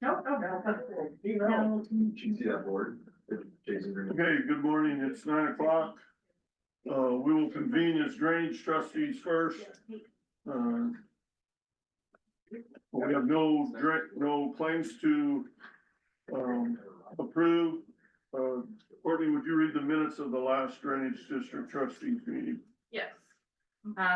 No. See that board? Jason Green. Okay, good morning, it's 9 o'clock. We will convene as drainage trustees first. We have no claims to, approve. Courtney, would you read the minutes of the last drainage district trustees meeting? Yes.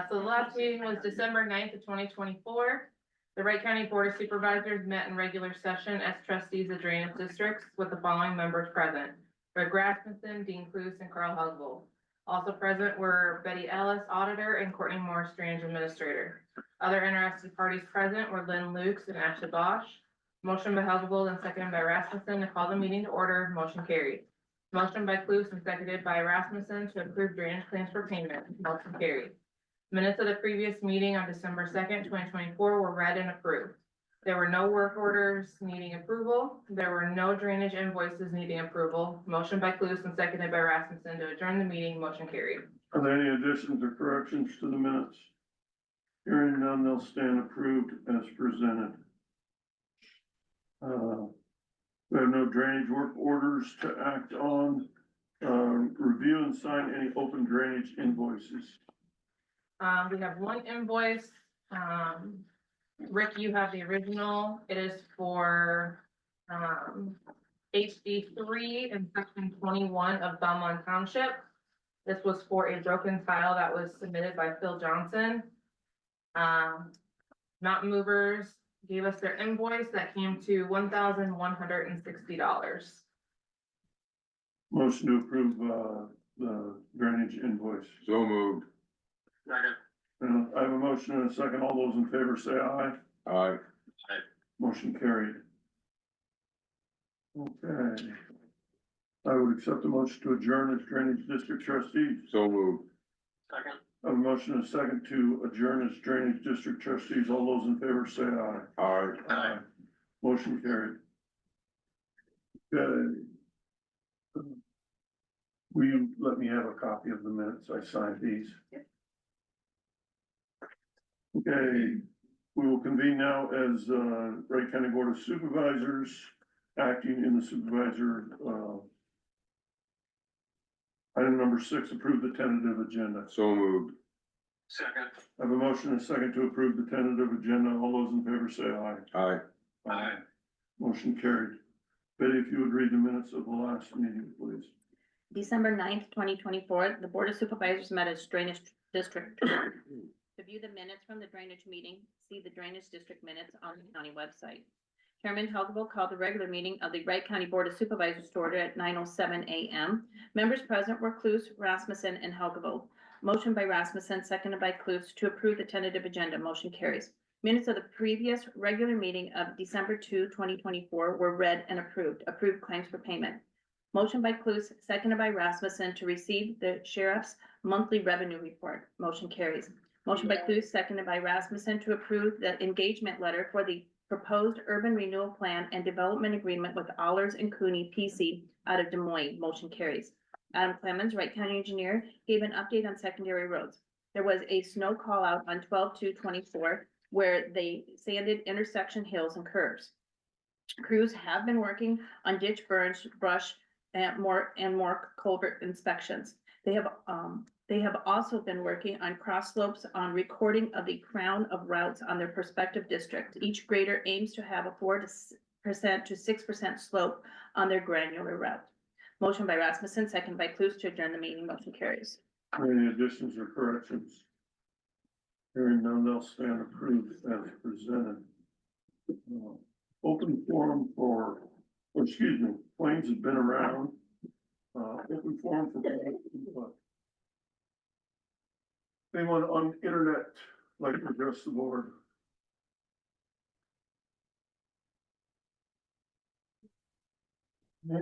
So the last meeting was December 9th of 2024. The Wright County Board of Supervisors met in regular session as trustees of drainage districts with the following members present: Rick Rasmussen, Dean Cluse, and Carl Hugwell. Also present were Betty Ellis, auditor, and Courtney Morris, drainage administrator. Other interested parties present were Lynn Lukes and Ashley Bosch. Motion by Hugwell and seconded by Rasmussen to call the meeting to order. Motion carried. Motion by Cluse and seconded by Rasmussen to approve drainage claims for payment. Motion carried. Minutes of the previous meeting on December 2nd, 2024 were read and approved. There were no work orders needing approval. There were no drainage invoices needing approval. Motion by Cluse and seconded by Rasmussen to adjourn the meeting. Motion carried. Are there any additions or corrections to the minutes? Hearing none, they'll stand approved as presented. We have no drainage work orders to act on. Review and sign any open drainage invoices. We have one invoice. Rick, you have the original. It is for, HD3 in section 21 of Belmont Township. This was for a broken tile that was submitted by Phil Johnson. Mountain Movers gave us their invoice that came to $1,160. Motion to approve, the drainage invoice. So moved. I have a motion and a second. All those in favor say aye. Aye. Motion carried. Okay. I would accept the motion to adjourn as drainage district trustees. So moved. I have a motion and a second to adjourn as drainage district trustees. All those in favor say aye. Aye. Motion carried. Okay. Will you let me have a copy of the minutes? I signed these. Yep. Okay, we will convene now as, Wright County Board of Supervisors, acting in the supervisor, item number 6, approve the tentative agenda. So moved. Second. I have a motion and a second to approve the tentative agenda. All those in favor say aye. Aye. Aye. Motion carried. Betty, if you would read the minutes of the last meeting, please. December 9th, 2024, the Board of Supervisors met as drainage district. To view the minutes from the drainage meeting, see the drainage district minutes on the county website. Chairman Hugwell called the regular meeting of the Wright County Board of Supervisors to order at 9:07 a.m. Members present were Cluse, Rasmussen, and Hugwell. Motion by Rasmussen, seconded by Cluse to approve the tentative agenda. Motion carries. Minutes of the previous regular meeting of December 2, 2024 were read and approved. Approved claims for payment. Motion by Cluse, seconded by Rasmussen to receive the sheriff's monthly revenue report. Motion carries. Motion by Cluse, seconded by Rasmussen to approve the engagement letter for the proposed urban renewal plan and development agreement with Allers and Cooney PC out of Des Moines. Motion carries. Adam Clemens, Wright County Engineer, gave an update on secondary roads. There was a snow call out on 12/2/24 where they sanded intersection hills and curves. Crews have been working on ditch burns, brush, and more culvert inspections. They have also been working on cross slopes on recording of the crown of routes on their prospective district. Each grader aims to have a 4% to 6% slope on their granular route. Motion by Rasmussen, second by Cluse to adjourn the meeting. Motion carries. Any additions or corrections? Hearing none, they'll stand approved as presented. Open forum for, claims have been around. Open forum for. Anyone on the internet like to address the board? Yeah.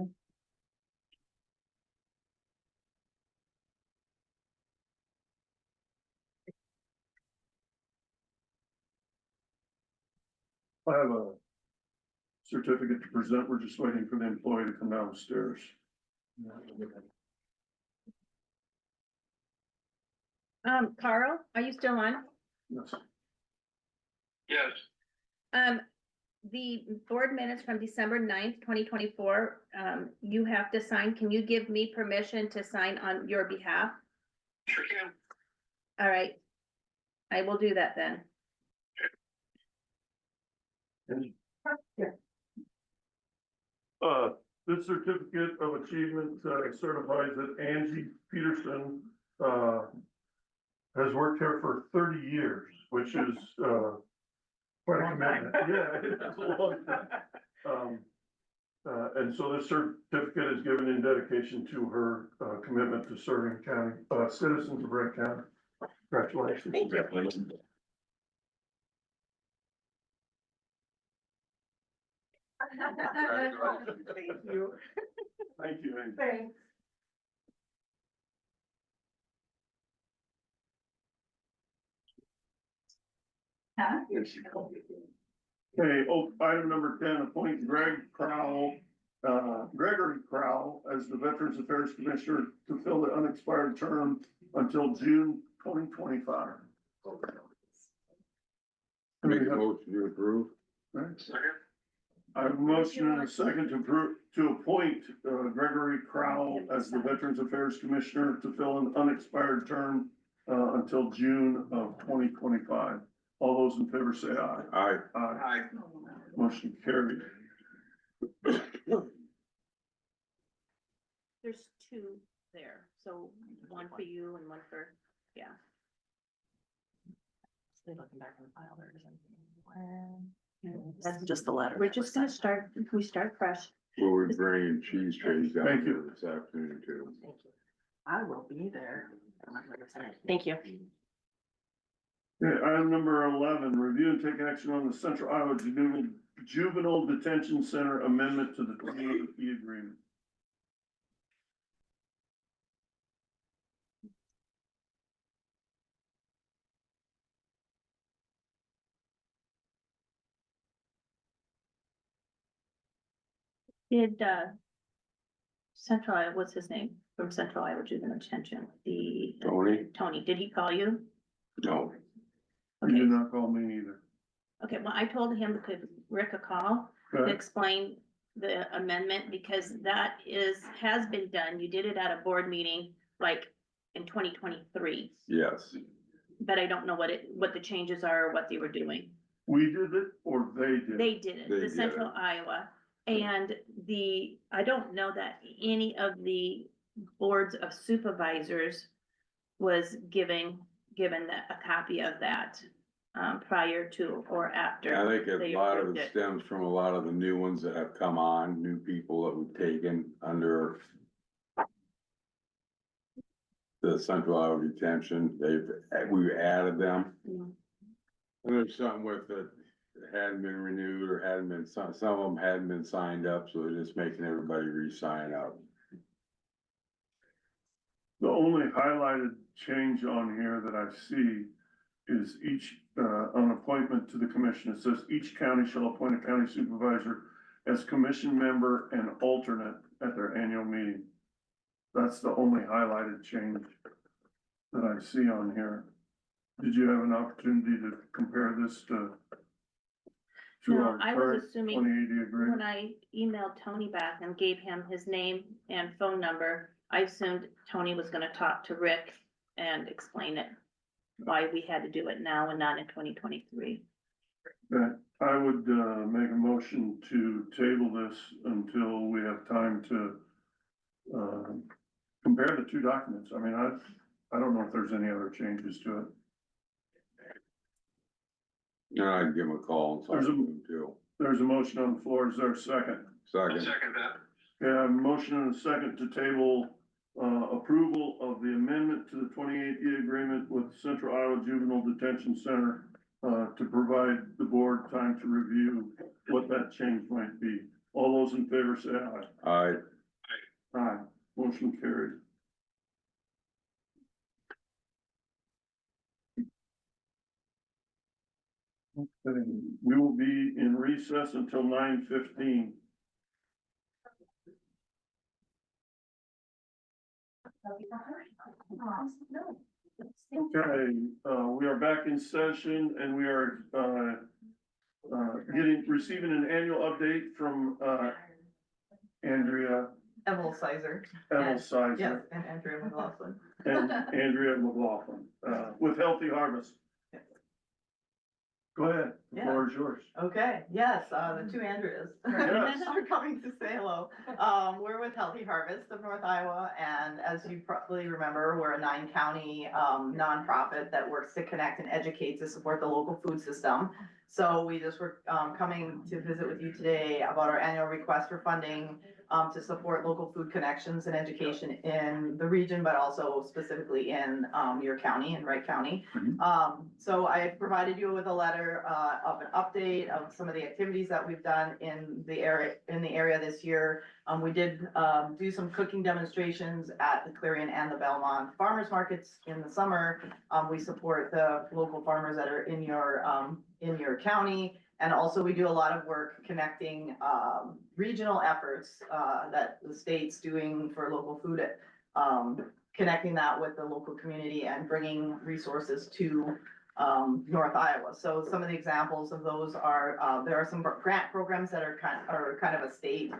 I have a certificate to present. We're just waiting for the employee to come downstairs. Carl, are you still on? Yes. Yes. the board minutes from December 9th, 2024, you have to sign. Can you give me permission to sign on your behalf? Sure can. All right. I will do that then. This certificate of achievement certifies that Angie Peterson, has worked here for 30 years, which is, quite a commitment. Yeah, it's a long time. And so this certificate is given in dedication to her, commitment to serving county, citizens of Wright County. Congratulations. Thank you. Thank you. Thank you, Angie. Thanks. Okay, item number 10, appoint Gregory Crowell as the Veterans Affairs Commissioner to fill the unexpired term until June 2025. Make a motion to approve. Right. Second. I have a motion and a second to appoint Gregory Crowell as the Veterans Affairs Commissioner to fill an unexpired term until June of 2025. All those in favor say aye. Aye. Aye. Aye. Motion carried. There's two there, so one for you and one for, yeah. That's just the letter. We're just gonna start, we start fresh. Well, we're bringing cheese trays down Thank here you. this afternoon too. Thank you. I will be there. Thank you. Okay, item number 11, review and take action on the Central Iowa Juvenile Detention Center amendment to the 28E agreement. Did, Central Iowa, what's his name, from Central Iowa Juvenile Detention, Tony, did he call you? No. You Okay, did not call me either. okay, well, I told him to give Rick a call to Okay, explain the amendment, because that has been done, you did it at a board meeting, like, in 2023. Yes. But I don't know what the changes are, or what they were doing. we did it or they did? They did it, They the did Central it. Iowa, and I don't know that any of the boards of supervisors was given a copy of that, prior to or after. I think they a lot of approved it it. stems from a lot of the new ones that have come on, new people that we've taken under the Central Iowa detention. We added them. Mm. And there's something with it that hadn't been renewed or hadn't been, some of them hadn't been signed up, so they're just making everybody re-sign up. The only highlighted change on here that I see is each, on appointment to the commission, it says each county shall appoint a county supervisor as commission member and alternate at their annual meeting. That's the only highlighted change that I see on here. Did you have an opportunity to compare this to No, our I was current assuming 2080 agreement? When I emailed Tony back and gave him his name and phone number, I assumed Tony was gonna talk to Rick and explain it, why we had to do it now and not in 2023. That I would, make a motion to table this until we have time to, compare the two documents. I mean, I don't know if there's any other changes to it. No, I can give them a call and talk There's to a- them too. There's a motion on the floor. Is there a second? Second. Second that. Yeah, I have a motion and a second to table, approval of the amendment to the 28E agreement with Central Iowa Juvenile Detention Center, to provide the board time to review what that change might be. All those in favor say aye. Aye. Motion carried. Okay, we will be in recess until 9:15. Okay, we are back in session and we are, receiving an annual update from, Andrea Evel Sizer. Sizer Yes, and Andrea McLaughlin. and Andrea McLaughlin, with Healthy Harvest. Go ahead, the floor is yours. Okay, yes, the two Andreas Yes. are coming to say hello. We're with Healthy Harvest of North Iowa, and as you probably remember, we're a 9-county nonprofit that works to connect and educate to support the local food system. So we just were coming to visit with you today about our annual request for funding to support local food connections and education in the region, but also specifically in your county, in Wright County. So I provided you with a letter of an update of some of the activities that we've done in the area this year. We did do some cooking demonstrations at the Clarion and the Belmont farmers markets in the summer. We support the local farmers that are in your county. And also we do a lot of work connecting regional efforts that the state's doing for local food, connecting that with the local community and bringing resources to North Iowa. So some of the examples of those are, there are some grant programs that are kind of a state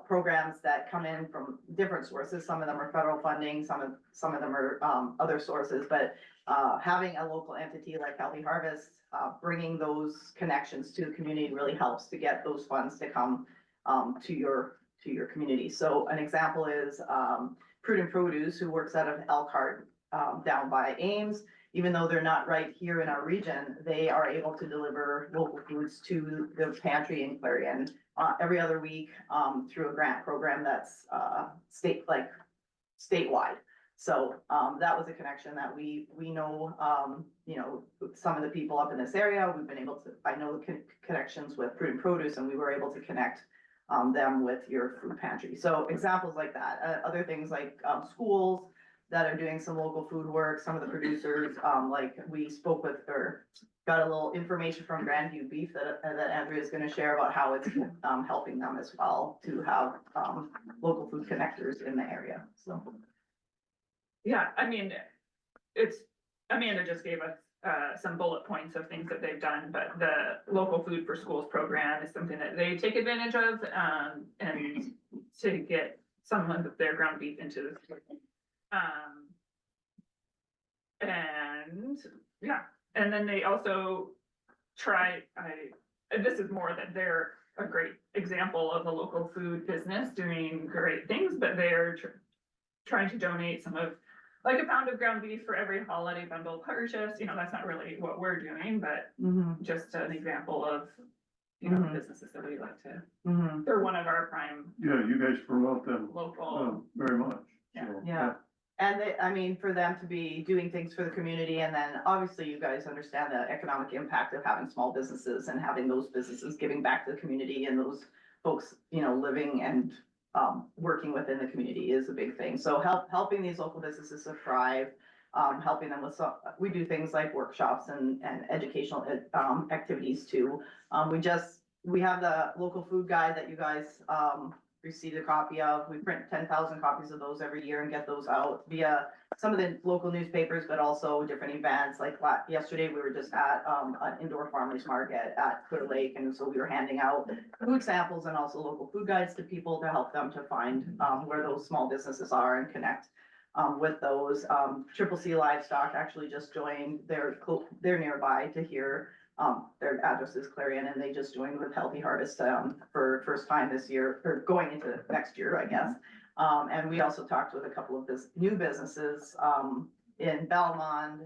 programs that come in from different sources. Some of them are federal funding, some of them are other sources, but having a local entity like Healthy Harvest, bringing those connections to the community really helps to get those funds to come to your community. So an example is Prudent Produce, who works out of Elkhart down by Ames. Even though they're not right here in our region, they are able to deliver local foods to the pantry in Clarion every other week through a grant program that's statewide. So that was a connection that we know, some of the people up in this area. We've been able to, I know the connections with Prudent Produce, and we were able to connect them with your food pantry. So examples like that, other things like schools that are doing some local food work, some of the producers, like we spoke with or got a little information from Grandview Beef that Andrea is gonna share about how it's helping them as well to have local food connectors in the area, so. Yeah, I mean, Amanda just gave us some bullet points of things that they've done, but the local food for schools program is something that they take advantage of, and to get some of their ground beef into the school. And yeah, and then they also this is more that they're a great example of a local food business doing great things, but they're trying to donate some of, like, a pound of ground beef for every holiday bundle purchase. That's not really what we're doing, but just an example of, businesses that we like to, they're one of our prime Yeah, you guys promote them local. very much. Yeah. So, Yeah. And for them to be doing things for the community, and then obviously you guys understand the economic impact of having small businesses and having those businesses giving back to the community, and those folks, living and working within the community is a big thing. So helping these local businesses to thrive, helping them with we do things like workshops and educational activities too. We have the local food guide that you guys received a copy of. We print 10,000 copies of those every year and get those out via some of the local newspapers, but also different events. Like yesterday, we were just at an indoor farmers market at Clear Lake, and so we were handing out food samples and also local food guides to people to help them to find where those small businesses are and connect with those. Triple C Livestock actually just joined. They're nearby to here. Their address is Clarion, and they just joined with Healthy Harvest for first time this year, or going into next year, I guess. And we also talked with a couple of new businesses in Belmont,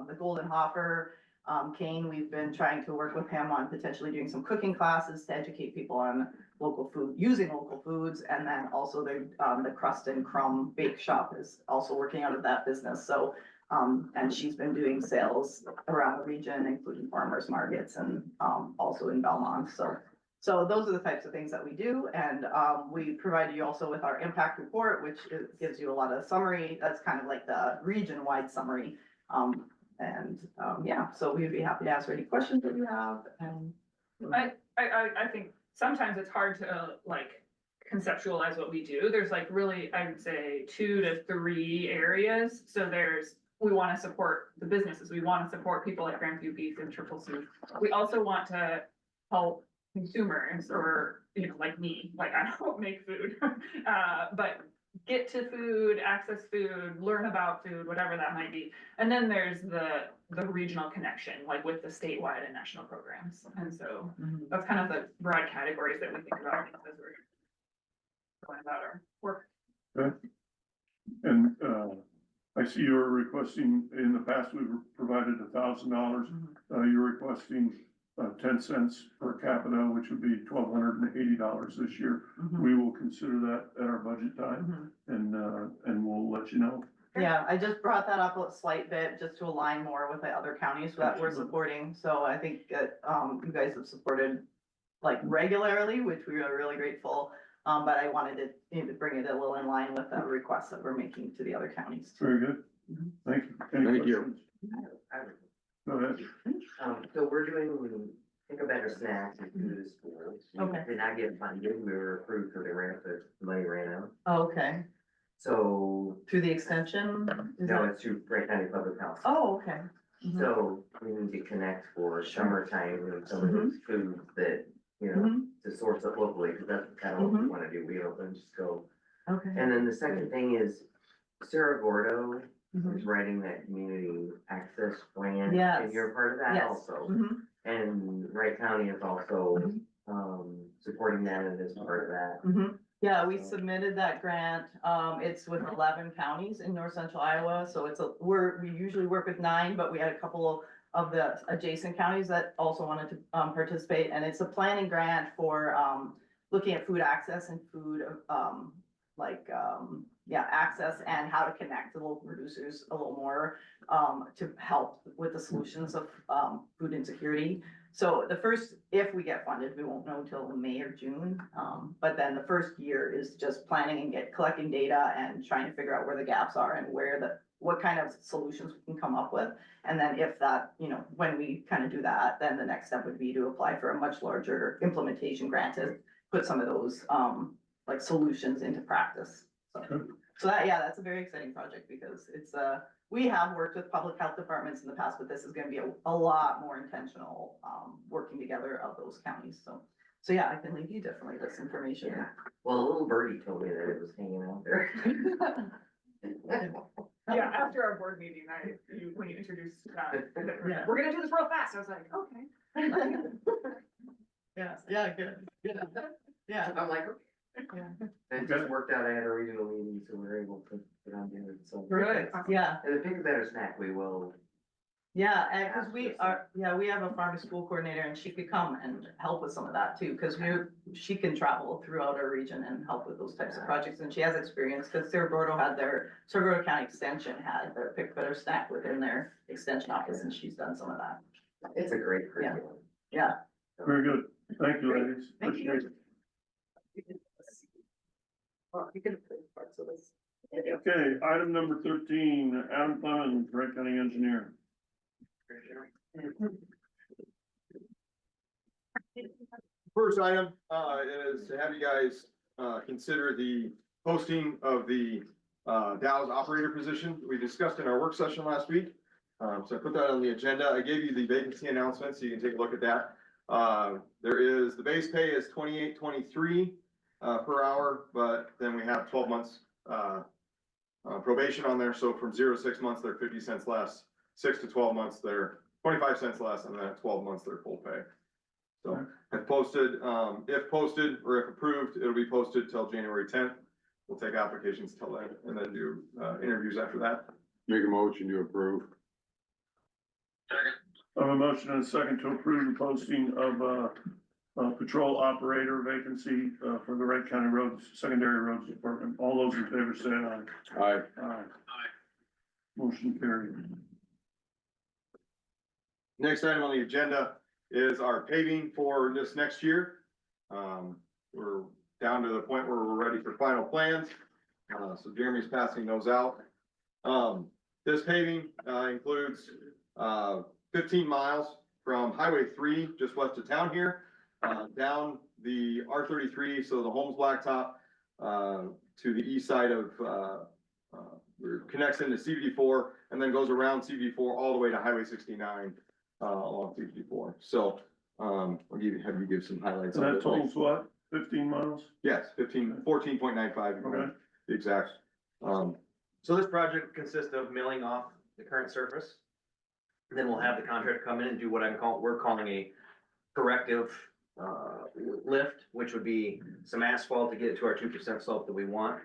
the Golden Hopper, Kane. We've been trying to work with him on potentially doing some cooking classes to educate people on local food, using local foods, and then also the Crust and Crumb Bake Shop is also working out of that business. So. And she's been doing sales around the region, including farmers markets and also in Belmont. So those are the types of things that we do. And we provide you also with our impact report, which gives you a lot of summary. That's kind of like the region-wide summary. Yeah, so we'd be happy to answer any questions that you have. And I think sometimes it's hard to conceptualize what we do. There's really, I would say 2 to 3 areas. So we want to support the businesses. We want to support people like Grandview Beef and Triple C. We also want to help consumers or, you know, like me, like I don't make food. But get to food, access food, learn about food, whatever that might be. And then there's the regional connection, like with the statewide and national programs. And so that's kind of the broad categories that we think about as we're going about our work. And, I see you're requesting, in the past, we've provided $1,000. You're requesting, 10 cents per capita, which would be $1,280 this year. We will consider that at our budget time and we'll let you know. Yeah, I just brought that up a slight bit just to align more with the other counties that we're supporting. So I think that, you guys have supported like regularly, which we are really grateful. But I wanted to, you know, bring it a little in line with the requests that we're making to the other counties too. Very good. Thank you. Any Thank you. questions? Go ahead. So we're doing, think of better snacks through the schools. We Okay. did not get funded, we were approved for the money ran out. Okay, So, through the extension? Is no, that- it's through Wright County Public Health. Oh, okay. So we need to connect for summertime and some of those foods that, you know, Mhm. to source up locally, because that's kind of what we wanna do. We don't just go. Okay. And then the second thing is Sarah Gordo Mhm. is writing that community access plan. Yes. And you're part of that Yes. also. Mhm. And Wright County is also, Mhm. supporting that and is part of that. Mhm. Yeah, we submitted that grant. It's with 11 counties in north central Iowa, so we usually work with 9, but we had a couple of the adjacent counties that also wanted to participate, and it's a planning grant for looking at food access and food access and how to connect the local producers a little more to help with the solutions of food insecurity. So if we get funded, we won't know until May or June. But then the first year is just planning and collecting data and trying to figure out where the gaps are and what kind of solutions we can come up with. And then if that, you know, when we kind of do that, then the next step would be to apply for a much larger implementation grant to put some of those like solutions into practice. So that's a very exciting project because we have worked with public health departments in the past, but this is gonna be a lot more intentional, working together of those counties. So yeah, I can leave you definitely this information. Yeah. Well, a little birdie told me that it was hanging out there. Yeah, after our board meeting, when you introduced, Yeah. we're gonna do this real fast, I was like, okay. Yeah, good. Yeah. I'm like, okay. Yeah. It just worked out, I had a regional meeting, so we were able to get on there, so. Good. Yeah, And the pick a better snack, we will, yeah, and cause we have a farm to school coordinator and she could come and help with some of that too, cause she can travel throughout our region and help with those types of projects, and she has experience, cause Sarah Gordo County Extension had their pick better snack within their extension office, and she's done some of that. it's a great curriculum. Yeah. Very good. Thank you, ladies. Thank you. Appreciate it. Well, you can put parts of this. Okay, item number 13, Adam Clemens, Wright County Engineer. First item, is to have you guys, consider the posting of the, Dow's operator position we discussed in our work session last week. So I put that on the agenda. I gave you the vacancy announcement, so you can take a look at that. The base pay is $28.23 per hour, but then we have 12 months, probation on there. So from 0 to 6 months, they're 50 cents less, 6 to 12 months, they're 25 cents less, and then at 12 months, they're full pay. So if posted, or if approved, it'll be posted till January 10th. We'll take applications till then and then do, interviews after that. Make a motion to approve. I have a motion and a second to approve the posting of patrol operator vacancy for the Wright County Roads, Secondary Roads Department. All those in favor say aye. Aye. Aye. Motion carried. Next item on the agenda is our paving for this next year. We're down to the point where we're ready for final plans. So Jeremy's passing those out. This paving, includes, 15 miles from Highway 3, just west of town here, down the R33, so the Holmes Blacktop, to the east side of, connects into CBD4 and then goes around CBD4 all the way to Highway 69, along CBD4. So, I'll have you give some highlights. So on that it. totals what, 15 miles? Yes, 14.95. Okay. The exact, So this project consists of milling off the current surface. Then we'll have the contractor come in and do what we're calling a corrective, lift, which would be some asphalt to get it to our 2% slope that we want.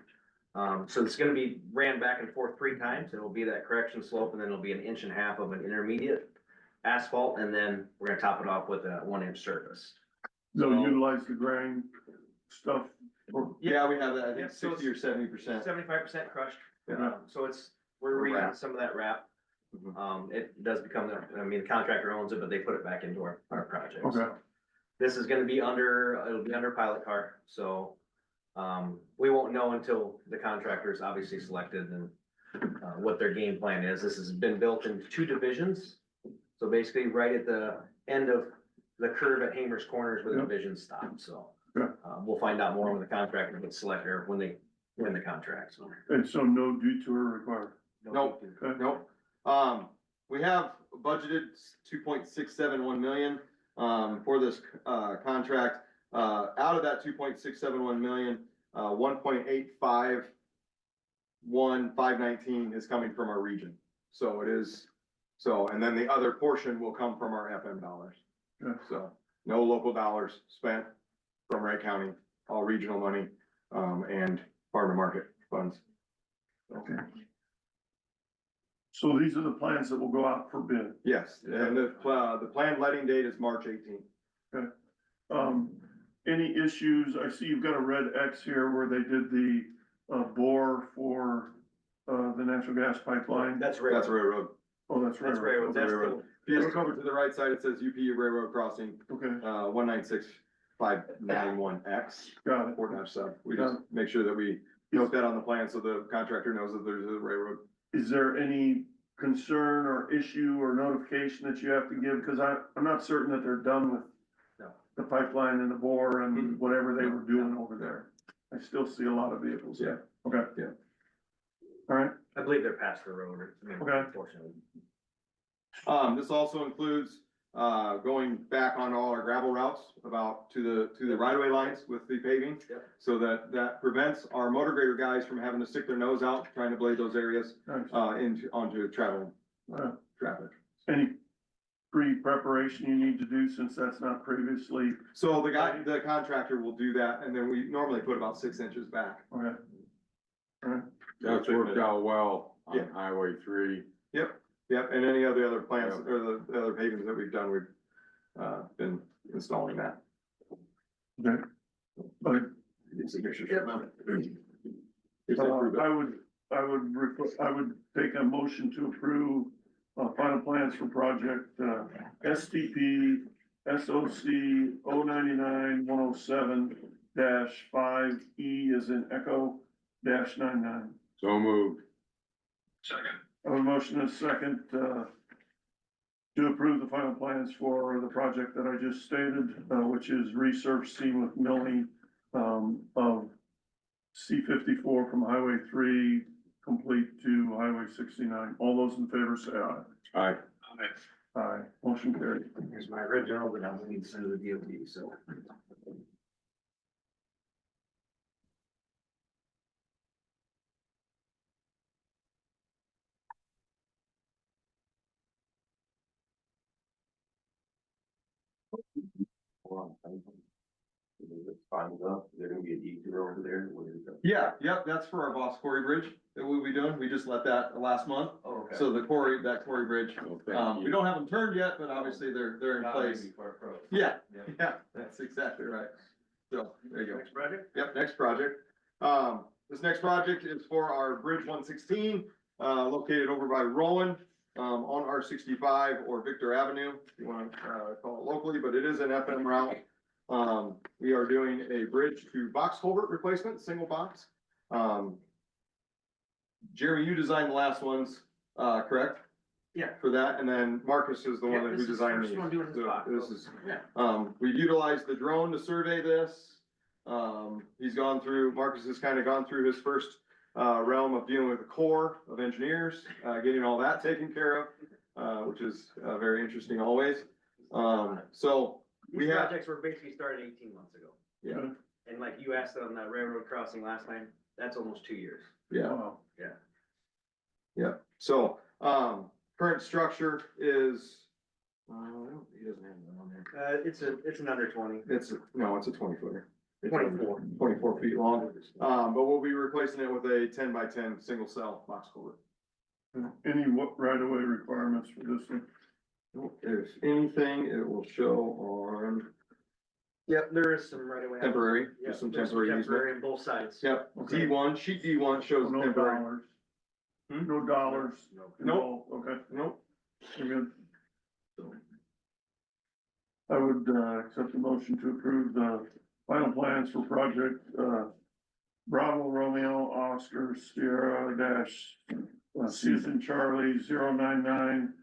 So it's gonna be ran back and forth 3 times. It'll be that correction slope, and then it'll be an 1.5 inches of an intermediate asphalt, and then we're gonna top it off with a 1-inch surface. They'll So- utilize the grain stuff. yeah, we have that, I Yeah, think so 60 or 70%. 75% crushed. Yeah. So we're reusing Wrap. some of that wrap. Mhm. It does become, the contractor owns it, but they put it back into our project. Okay. So this is gonna be it'll be under pilot car, so, we won't know until the contractor is obviously selected and, what their game plan is. This has been built in 2 divisions. So basically, right at the end of the curve at Hamer's Corners where the Yeah. division stops, so. Yeah. We'll find out more when the contractor gets selected, or when they win the contract, so. And so no detour required. Nope. Okay. Nope. We have budgeted 2.671 million, for this, contract. Out of that 2.671 million, 1.851519 is coming from our region. So it is, and then the other portion will come from our FM dollars. Yeah. So no local dollars spent from Wright County, all regional money, and farm to market funds. Okay. So these are the plans that will go out for bid. Yes, and the planned letting date is March 18th. Any issues? I see you've got a red X here where they did the, bore for, the natural gas pipeline. That's That's railroad. Oh, that's right. That's railroad. That's Railroad. If you look over to the right side, it says UP Railroad Crossing, Okay, 196591X, got it. 4-sub. We just make sure that we note that on the plan so the contractor knows that there's a railroad. Is there any concern or issue or notification that you have to give? Cause I'm not certain that they're done with No. the pipeline and the bore and Mhm. whatever they were doing over there. I still see a lot of vehicles there. Okay. Yeah. All right, I believe they're past the road, Okay. unfortunately. This also includes, going back on all our gravel routes about to the right of way lines with the paving. Yep. So that prevents our motor grader guys from having to stick their nose out trying to blade those areas, nice. onto travel, traffic. Any pre-preparation you need to do since that's not previously, So the contractor will do that, and then we normally put about 6 inches back. okay? All right, That's worked out well Yeah. on Highway 3. Yep, and any other plants or the other pavings that we've done, we've, been installing that. okay. Okay. Get some pictures from them. I would take a motion to approve, final plans for project, STP SOC 099-107-5E is in Echo -99. So moved. I have a motion and a second, to approve the final plans for the project that I just stated, which is resurfacing with milling, of C-54 from Highway 3 complete to Highway 69. All those in favor say aye. Aye. Aye, motion carried. Here's my original, but I'm gonna send to the DOT, so. They're gonna be a detour over there. Yeah, yep, that's for our Boss Quarry Bridge that we'll be doing. We just let that last month. Oh, okay. So that quarry bridge, Well, thank we you. don't have them turned yet, but obviously they're in place. Yeah, Yeah. yeah, that's exactly right. So, there you go. Next project? Yep, next project. This next project is for our Bridge 116, located over by Rowan, on R65 or Victor Avenue, if you want to, call it locally, but it is an FM route. We are doing a bridge to box culvert replacement, single box. Jeremy, you designed the last ones, correct? Yeah. For that, and then Marcus is the Yeah, one this who is the designed first these. one doing his So box, This so, is, yeah. we've utilized the drone to survey this. He's gone through, Marcus has kind of gone through his first, realm of dealing with the Corps of Engineers, getting all that taken care of, which is, very interesting always. So We These have, projects were basically started 18 months ago. yeah, And like you asked on that railroad crossing last time, that's almost 2 years. yeah. Wow. Yeah, so, current structure is, he doesn't have that on there. It's an under 20. It's a 20-footer. 24. 24 feet long, but we'll be replacing it with a 10x10 single cell box culvert. Any what right of way requirements for this one? If anything, it will show on Yep, there is some right away. temporary, Yeah, just some there's temporary easement. temporary on both sides. Yep, Okay. D1, sheet D1 shows No temporary. dollars. Hmm? No dollars. Nope. involved. Okay, Nope. we're good. I would, accept the motion to approve the final plans for project, Bravo Romeo Oscar Sierra dash, Susan Charlie 099,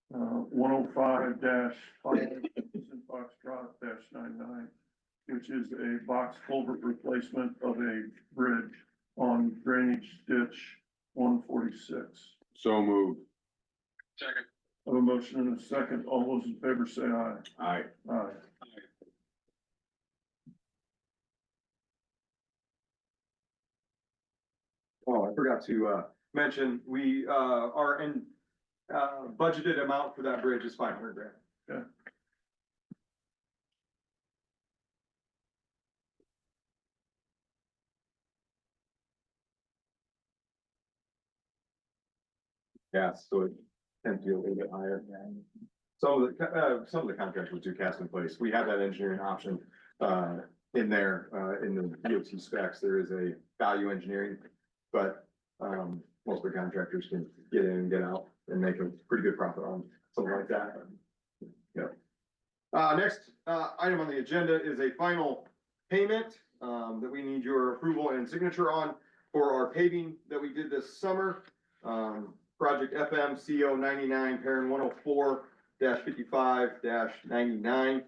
105 dash 5, Susan Foxtrot dash 99, which is a box culvert replacement of a bridge on drainage ditch 146. So moved. I have a motion and a second. All those in favor say aye. Aye. Aye. Oh, I forgot to, mention, we, our budgeted amount for that bridge is 500 grand. Okay. Yeah, so it tends to be a little bit higher. Some of the contracts we do cast in place, we have that engineering option, in there, in the DOT specs, there is a value engineering. But, most of the contractors can get in and get out and make a pretty good profit on something like that. Yep. Next, item on the agenda is a final payment, that we need your approval and signature on for our paving that we did this summer. Project FMCO 99, parent 104-55-99.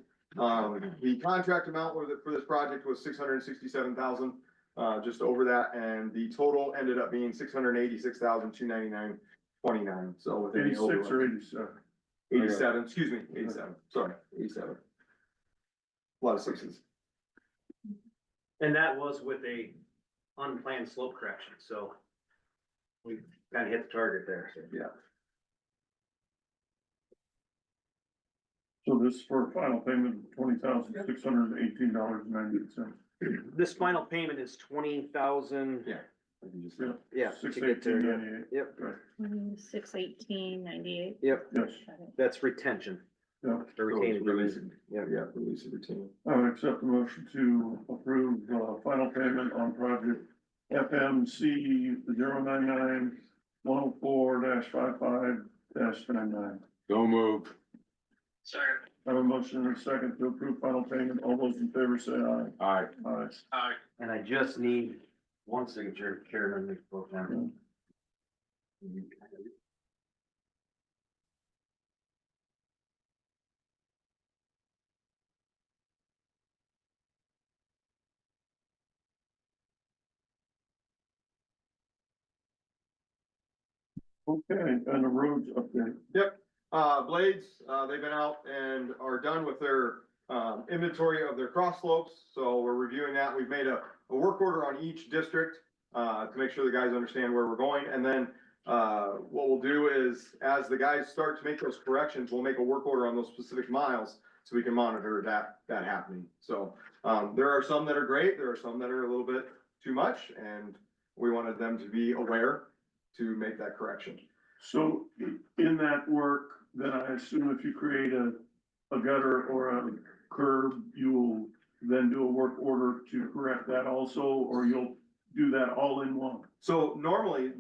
The contract amount for this project was 667,000, just over that, and the total ended up being 686,299.29. So with any 86 overrun. or 87? 87, excuse me, 87, sorry, 87. A lot of sixes. And that was with a unplanned slope correction, so we kind of hit the target there, so. Yeah. So this is for a final payment of $20,618.98. This final payment is 20,000. Yeah. I can just- Yeah. Yeah. to get there, yeah. 618.98. Yep, 618.98. yep, Yes, that's retention. yeah. The retained Release. payment. Yeah, Yeah, release of routine. I would accept the motion to approve, final payment on project FMC 099-104-55-99. So moved. I have a motion and a second to approve final payment. All those in favor say aye. Aye. Aye. and I just need one signature, Karen, and both down. Okay, and the roads update. Blades, they've been out and are done with their, inventory of their cross slopes, so we're reviewing that. We've made a work order on each district, to make sure the guys understand where we're going, and then, what we'll do is, as the guys start to make those corrections, we'll make a work order on those specific miles, so we can monitor that happening. So, there are some that are great, there are some that are a little bit too much, and we wanted them to be aware to make that correction. So in that work, then I assume if you create a gutter or a curb, you'll then do a work order to correct that also, or you'll do that all in one? So normally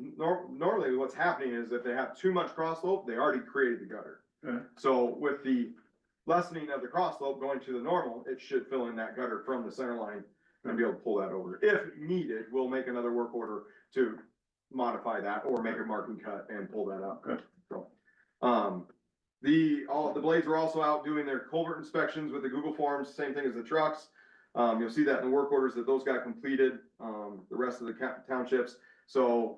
what's happening is if they have too much cross slope, they already created the gutter. Okay. So with the lessening of the cross slope going to the normal, it should fill in that gutter from the center line and be able to pull that over. If needed, we'll make another work order to modify that or make a marking cut and pull that up. Okay. So, the blades were also out doing their culvert inspections with the Google Forms, same thing as the trucks. You'll see that in the work orders that those got completed, the rest of the townships. So,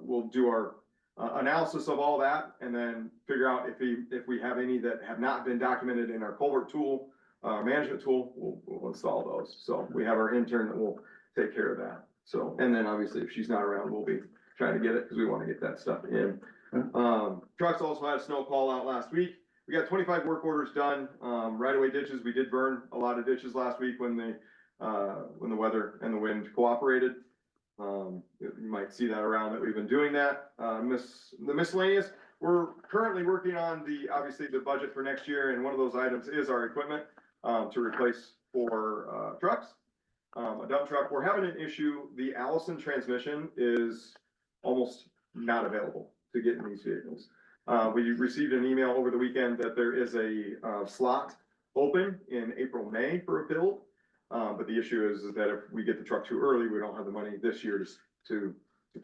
we'll do our analysis of all that and then figure out if we have any that have not been documented in our culvert tool, management tool, we'll install those. So we have our intern that will take care of that. So, and then obviously if she's not around, we'll be trying to get it because we want to get that stuff in. Trucks also had a snow call out last week. We got 25 work orders done. Right away ditches, we did burn a lot of ditches last week when the weather and the wind cooperated. You might see that around that we've been doing that. The miscellaneous, we're currently working on obviously the budget for next year, and one of those items is our equipment to replace for trucks. A dump truck, we're having an issue. The Allison transmission is almost not available to get in these vehicles. We received an email over the weekend that there is a slot open in April, May for a build. But the issue is that if we get the truck too early, we don't have the money this year to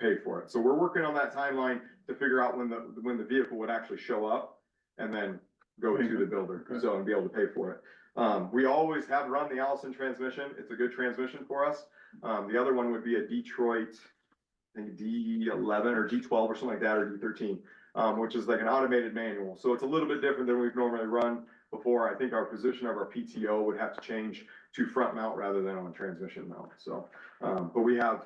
pay for it. So we're working on that timeline to figure out when the vehicle would actually show up and then go to the builder, so, and be able to pay for it. We always have run the Allison transmission. It's a good transmission for us. The other one would be a Detroit, I think D11 or D12 or something like that, or D13, which is like an automated manual. So it's a little bit different than we've normally run before. I think our position of our PTO would have to change to front mount rather than on a transmission mount. So, but we have,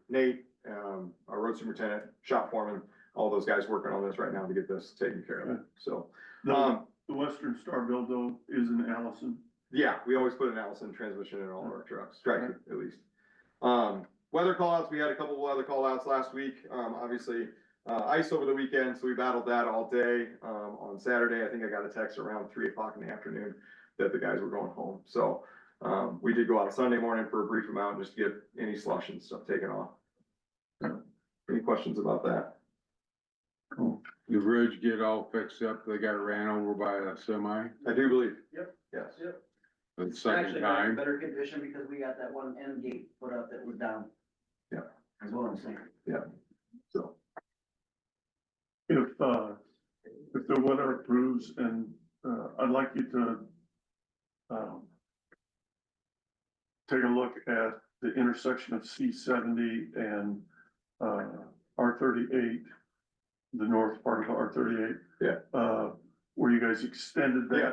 Nate, our road superintendent, shop foreman, all those guys working on this right now to get this taken care of. So, The Western Star build though is an Allison. yeah, we always put an Allison transmission in all of our trucks, tractor at least. Weather callouts, we had a couple of weather callouts last week. Obviously, ice over the weekend, so we battled that all day. On Saturday, I think I got a text around 3 o'clock in the afternoon that the guys were going home. So, we did go out Sunday morning for a brief amount just to get any slush and stuff taken off. Any questions about that? The bridge get all fixed up, they got ran over by a semi, I do believe. Yep. Yes. Yep. the second Actually, time. better condition because we got that one end gate put up that was down. Yeah. That's what I'm saying. So, If the weather approves and, I'd like you to, take a look at the intersection of C70 and, R38, the north part of R38. Yeah. Where you guys extended that. Yeah.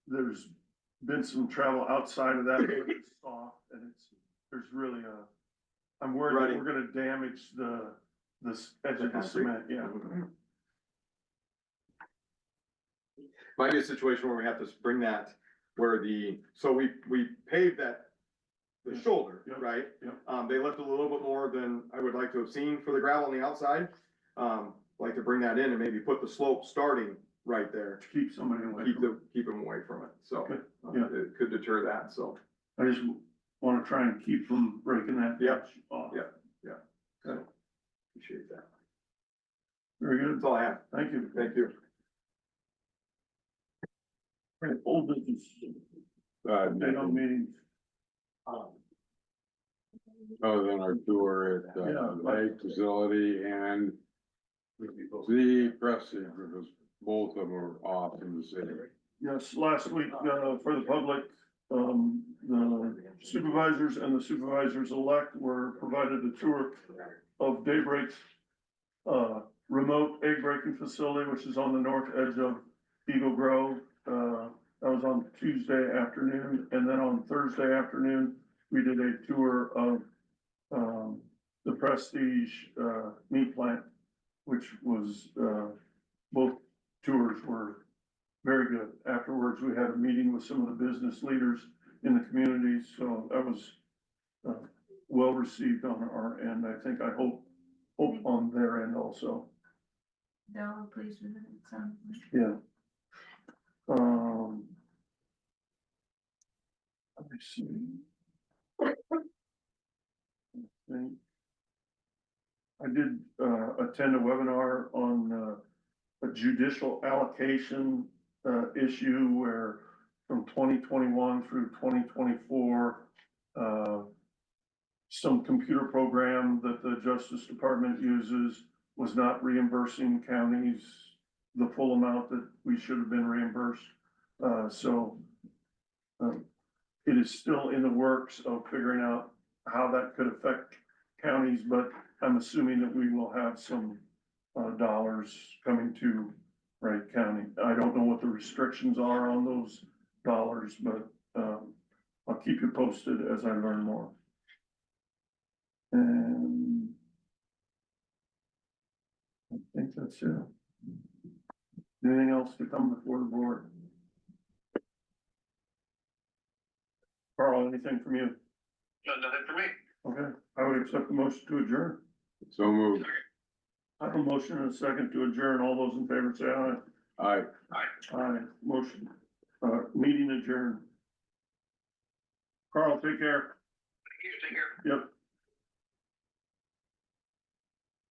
There's been some travel outside of that, but it's soft and there's really I'm worried that Rutting. we're gonna damage this edge of the concrete. cement, yeah. Might be a situation where we have to bring that where so we paved the Yeah. shoulder, Yep. right? Yep. They left a little bit more than I would like to have seen for the gravel on the outside. Like to bring that in and maybe put the slope starting right there, To keep somebody away keep from. keep them away from it, so. Good. Yeah. It could deter that, so. I just wanna try and keep from breaking that Yep. edge off. Yep. So, appreciate that. Very good, That's all I have. thank you. Thank you. Right, old business, update on meetings. Other than our tour at, Yeah. the ag facility and the pressing, because both of them are off in the city. Yes, last week, for the public, the supervisors and the supervisors-elect were provided a tour of Daybreak's remote egg breaking facility, which is on the north edge of Eagle Grove. That was on Tuesday afternoon, and then on Thursday afternoon, we did a tour of the Prestige meat plant, which was, both tours were very good. Afterwards, we had a meeting with some of the business leaders in the community, so that was well received on our end. I think, I hope on their end also. No, please visit some. Yeah. Let me see. I did, attend a webinar on, a judicial allocation, issue where from 2021 through 2024, some computer program that the Justice Department uses was not reimbursing counties the full amount that we should have been reimbursed. It is still in the works of figuring out how that could affect counties, but I'm assuming that we will have some dollars coming to Wright County. I don't know what the restrictions are on those dollars, but, I'll keep you posted as I learn more. And I think that's it. Anything else to come before the board? Carl, anything from you? No, nothing for me. Okay, I would accept the motion to adjourn. So moved. I have a motion and a second to adjourn. All those in favor say aye. Aye. Aye, motion, meeting adjourned. Carl, take care. Take care. Yep.